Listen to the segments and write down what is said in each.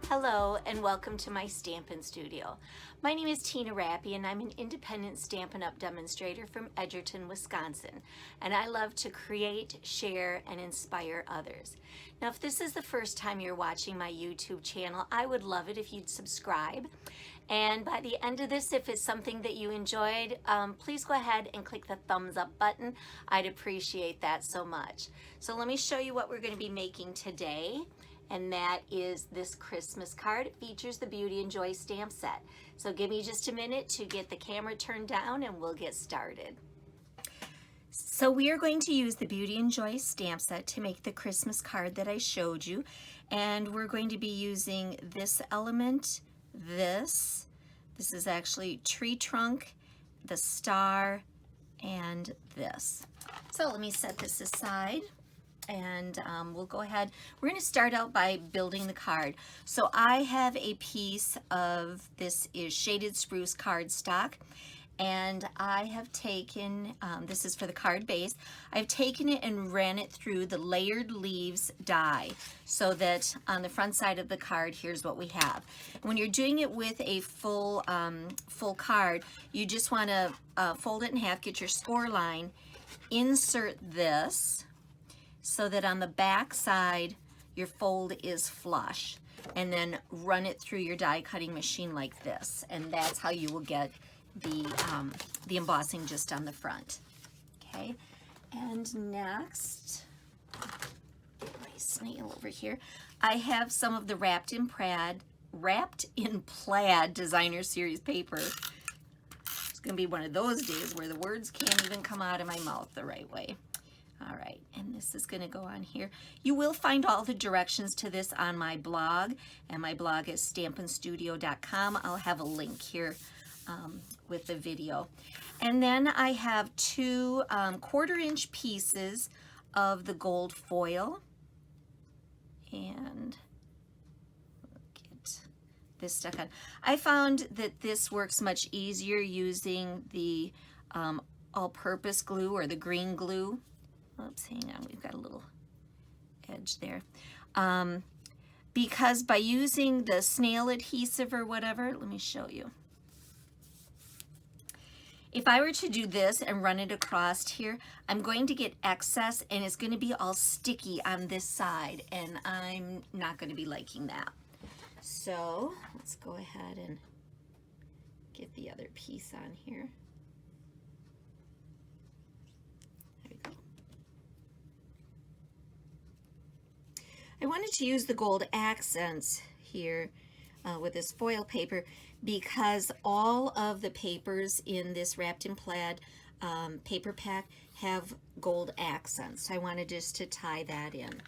Hello and welcome to my Stampin' Studio. My name is Tina Rappy and I'm an independent Stampin' Up! Demonstrator from Edgerton, Wisconsin. And I love to create, share, and inspire others. Now if this is the first time you're watching my YouTube channel, I would love it if you'd subscribe. And by the end of this, if it's something that you enjoyed, please go ahead and click the thumbs up button. I'd appreciate that so much. So let me show you what we're going to be making today. And that is this Christmas card. It features the Beauty and Joy stamp set. So give me just a minute to get the camera turned down and we'll get started. So we are going to use the Beauty and Joy stamp set to make the Christmas card that I showed you. And we're going to be using this element, this is actually tree trunk, the star, and this. So let me set this aside. And we'll go ahead. We're going to start out by building the card. So I have a piece of, this is shaded spruce cardstock, and I have taken, this is for the card base, I've taken it and ran it through the layered leaves die so that on the front side of the card, here's what we have. When you're doing it with a full card, you just want to fold it in half, get your score line, insert this, so that on the back side your fold is flush, and then run it through your die cutting machine like this, and that's how you will get the embossing just on the front. Okay, and next, my snail over here, I have some of the wrapped in plaid designer series paper. It's gonna be one of those days where the words can't even come out of my mouth the right way. All right, and this is going to go on here. You will find all the directions to this on my blog, and my blog is stampinstudio.com. I'll have a link here with the video. And then I have two 1/4-inch pieces of the gold foil, and get this stuck on. I found that this works much easier using the all-purpose glue or the green glue. Oops, hang on, we've got a little edge there. Because by using the snail adhesive or whatever, let me show you. If I were to do this and run it across here, I'm going to get excess and it's going to be all sticky on this side, and I'm not going to be liking that. So let's go ahead and get the other piece on here. I wanted to use the gold accents here with this foil paper because all of the papers in this wrapped in plaid paper pack have gold accents. So I wanted just to tie that in.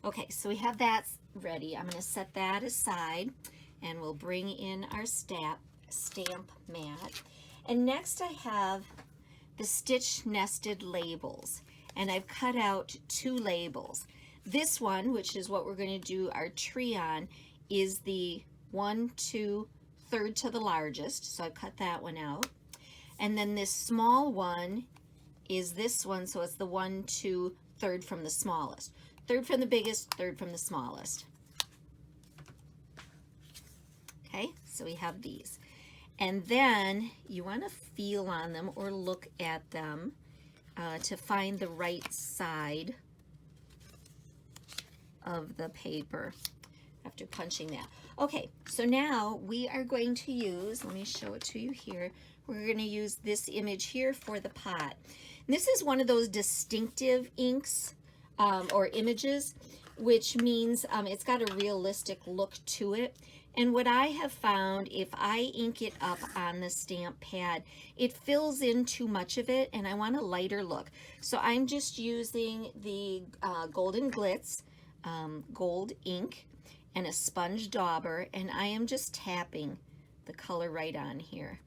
Okay, so we have that ready. I'm going to set that aside and we'll bring in our stamp mat. And next I have the stitch nested labels. And I've cut out two labels. This one, which is what we're going to do our tree on, is the 1, 2, 3rd to the largest. So I've cut that one out. And then this small one is this one, so it's the 1, 2, 3rd from the smallest. 3rd from the biggest, 3rd from the smallest. Okay, so we have these. And then you want to feel on them or look at them to find the right side of the paper after punching that. Okay, so now we are going to use, let me show it to you here, we're going to use this image here for the pot. And this is one of those distinctive inks or images, which means it's got a realistic look to it. And what I have found, if I ink it up on the stamp pad, it fills in too much of it, and I want a lighter look. So I'm just using the Golden Glitz gold ink and a sponge dauber, and I am just tapping the color right on here.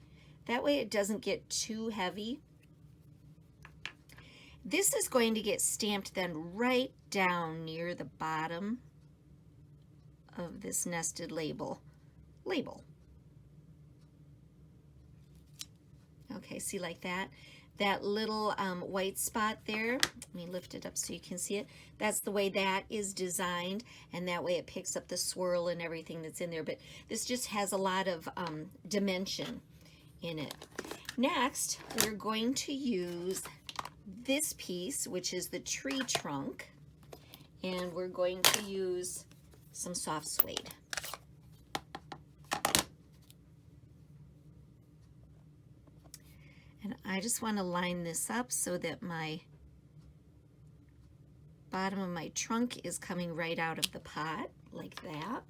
That way it doesn't get too heavy. This is going to get stamped then right down near the bottom of this nested label. Okay, see, like that? that little white spot there, let me lift it up so you can see it. That's the way that is designed, and that way it picks up the swirl and everything that's in there. But this just has a lot of dimension in it. Next, we're going to use this piece, which is the tree trunk, and we're going to use some soft suede. And I just want to line this up so that my bottom of my trunk is coming right out of the pot, like that.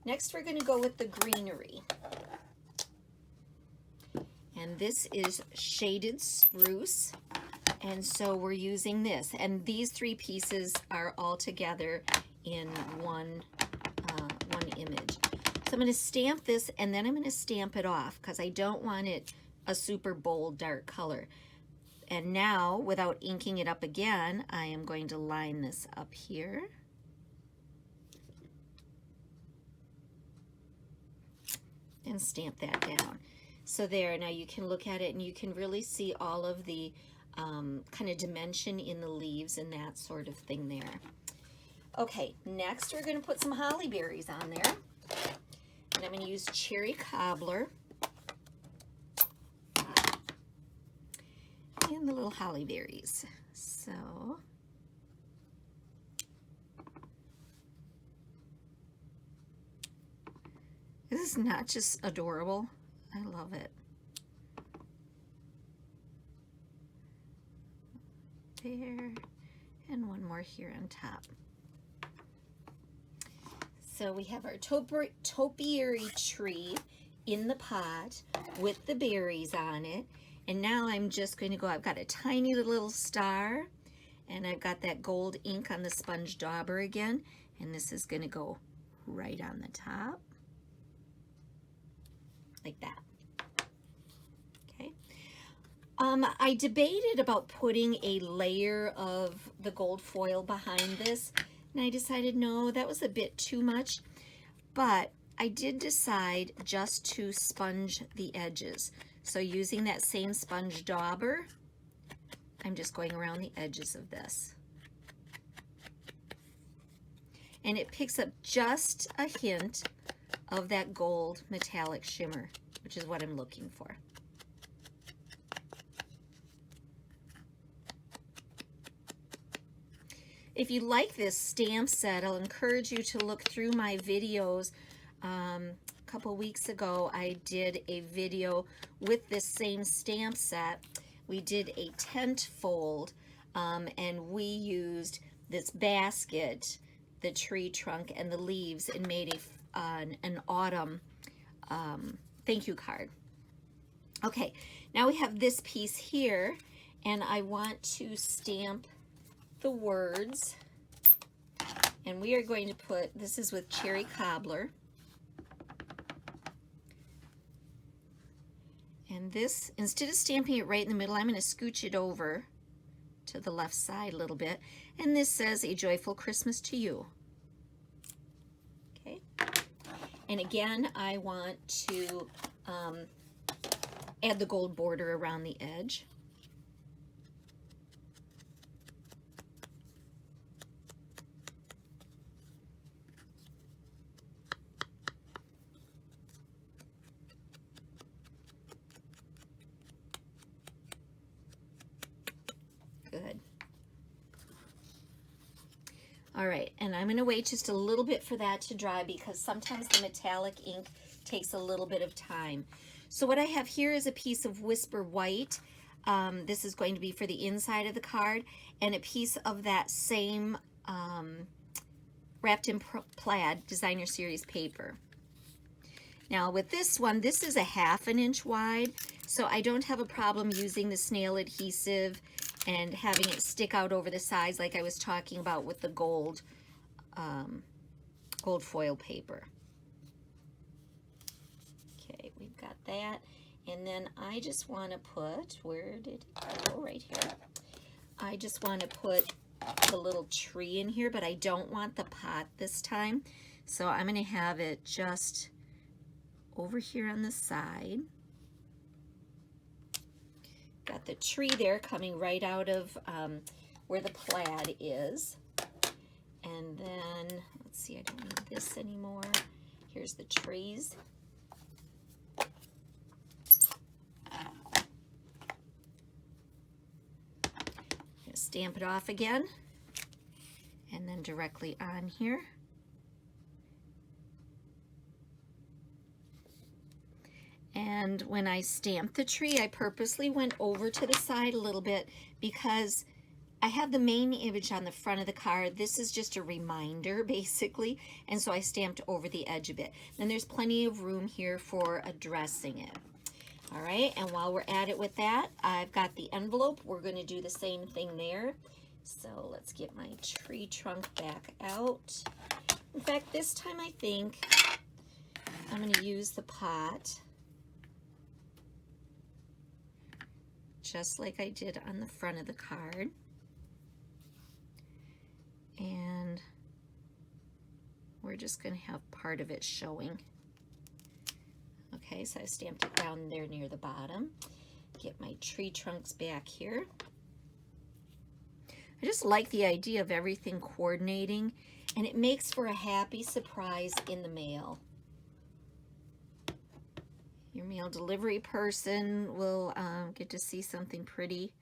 Next, we're going to go with the greenery. And this is shaded spruce. And so we're using this. And these three pieces are all together in one image. So I'm going to stamp this, and then I'm going to stamp it off because I don't want it a super bold dark color. And now, without inking it up again, I am going to line this up here. And stamp that down. So there, now you can look at it and you can really see all of the kind of dimension in the leaves and that sort of thing there. Okay, next we're going to put some holly berries on there. And I'm going to use cherry cobbler and the little holly berries. So this is not just adorable. I love it. There, and one more here on top. So we have our topiary tree in the pot with the berries on it. And now I'm just going to go, I've got a tiny little star, and I've got that gold ink on the sponge dauber again. And this is going to go right on the top, like that. Okay. I debated about putting a layer of the gold foil behind this, and I decided no, that was a bit too much, but I did decide just to sponge the edges. So using that same sponge dauber, I'm just going around the edges of this. And it picks up just a hint of that gold metallic shimmer, which is what I'm looking for. If you like this stamp set, I'll encourage you to look through my videos. A couple weeks ago, I did a video with this same stamp set. We did a tent fold, and we used this basket, the tree trunk, and the leaves, and made an autumn thank you card. Okay, now we have this piece here, and I want to stamp the words, and we are going to put, this is with cherry cobbler, and this, instead of stamping it right in the middle, I'm going to scooch it over to the left side a little bit, and this says a joyful Christmas to you. Okay, and again I want to add the gold border around the edge. Good. All right, and I'm going to wait just a little bit for that to dry because sometimes the metallic ink takes a little bit of time. So what I have here is a piece of Whisper White. This is going to be for the inside of the card, and a piece of that same Wrapped in Plaid Designer Series paper. Now with this one, this is a 1/2 inch wide, so I don't have a problem using the snail adhesive and having it stick out over the sides like I was talking about with the gold foil paper. Okay, we've got that. And then I just want to put, where did it go? Right here. I just want to put the little tree in here, but I don't want the pot this time. So I'm going to have it just over here on the side. Got the tree there coming right out of where the plaid is. And then, let's see, I don't need this anymore. Here's the trees. Stamp it off again, and then directly on here. And when I stamped the tree, I purposely went over to the side a little bit because I have the main image on the front of the card. This is just a reminder, basically, and so I stamped over the edge a bit. Then there's plenty of room here for addressing it. All right, and while we're at it with that, I've got the envelope. We're going to do the same thing there. So let's get my tree trunk back out. In fact, this time I think I'm going to use the pot, just like I did on the front of the card. And we're just going to have part of it showing. Okay, so I stamped it down there near the bottom. Get my tree trunks back here. I just like the idea of everything coordinating, and it makes for a happy surprise in the mail. Your mail delivery person will get to see something pretty,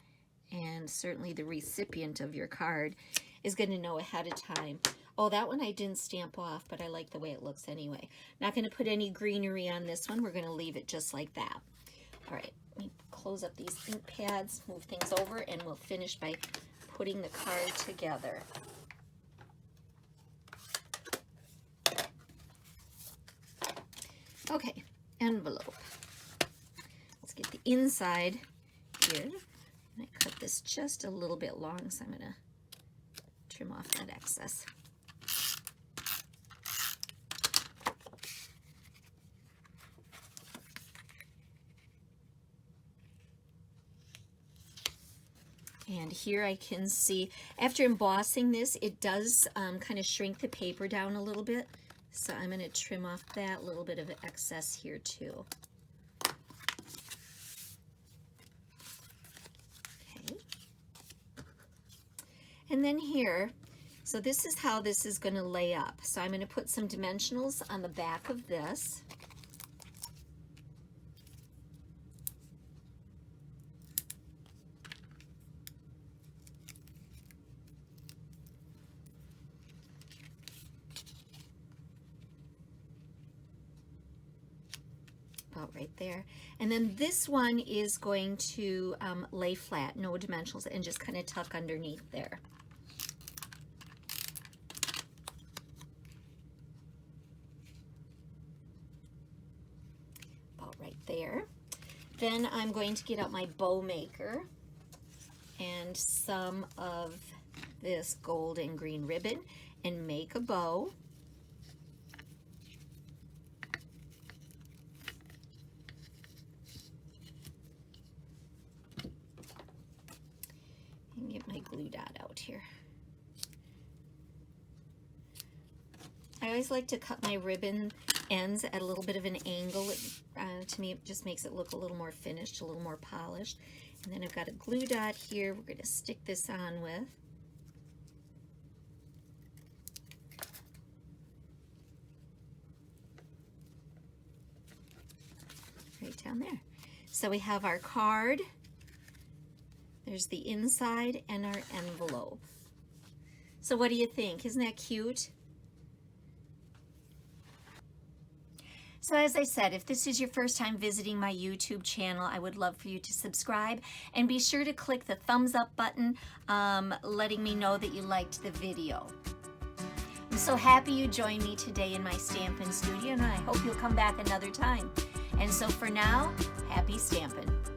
and certainly the recipient of your card is going to know ahead of time. Oh, that one I didn't stamp off, but I like the way it looks anyway. Not going to put any greenery on this one. We're going to leave it just like that. All right, let me close up these ink pads, move things over, and we'll finish by putting the card together. Okay, envelope. Let's get the inside here. And I cut this just a little bit long, so I'm going to trim off that excess. And here I can see, after embossing this, it does kind of shrink the paper down a little bit. So I'm going to trim off that little bit of excess here too. Okay. And then here, so this is how this is going to lay up. So I'm going to put some dimensionals on the back of this. About right there. And then this one is going to lay flat, no dimensionals, and just kind of tuck underneath there. About right there. Then I'm going to get out my bow maker and some of this gold and green ribbon and make a bow. Get my glue dot out here. I always like to cut my ribbon ends at a little bit of an angle. To me, it just makes it look a little more finished, a little more polished. And then I've got a glue dot here we're going to stick this on with. Right down there. So we have our card. There's the inside and our envelope. So what do you think? Isn't that cute? So as I said, if this is your first time visiting my YouTube channel, I would love for you to subscribe and be sure to click the thumbs up button, letting me know that you liked the video. I'm so happy you joined me today in my Stampin' Studio, and I hope you'll come back another time. And so for now, happy stampin'.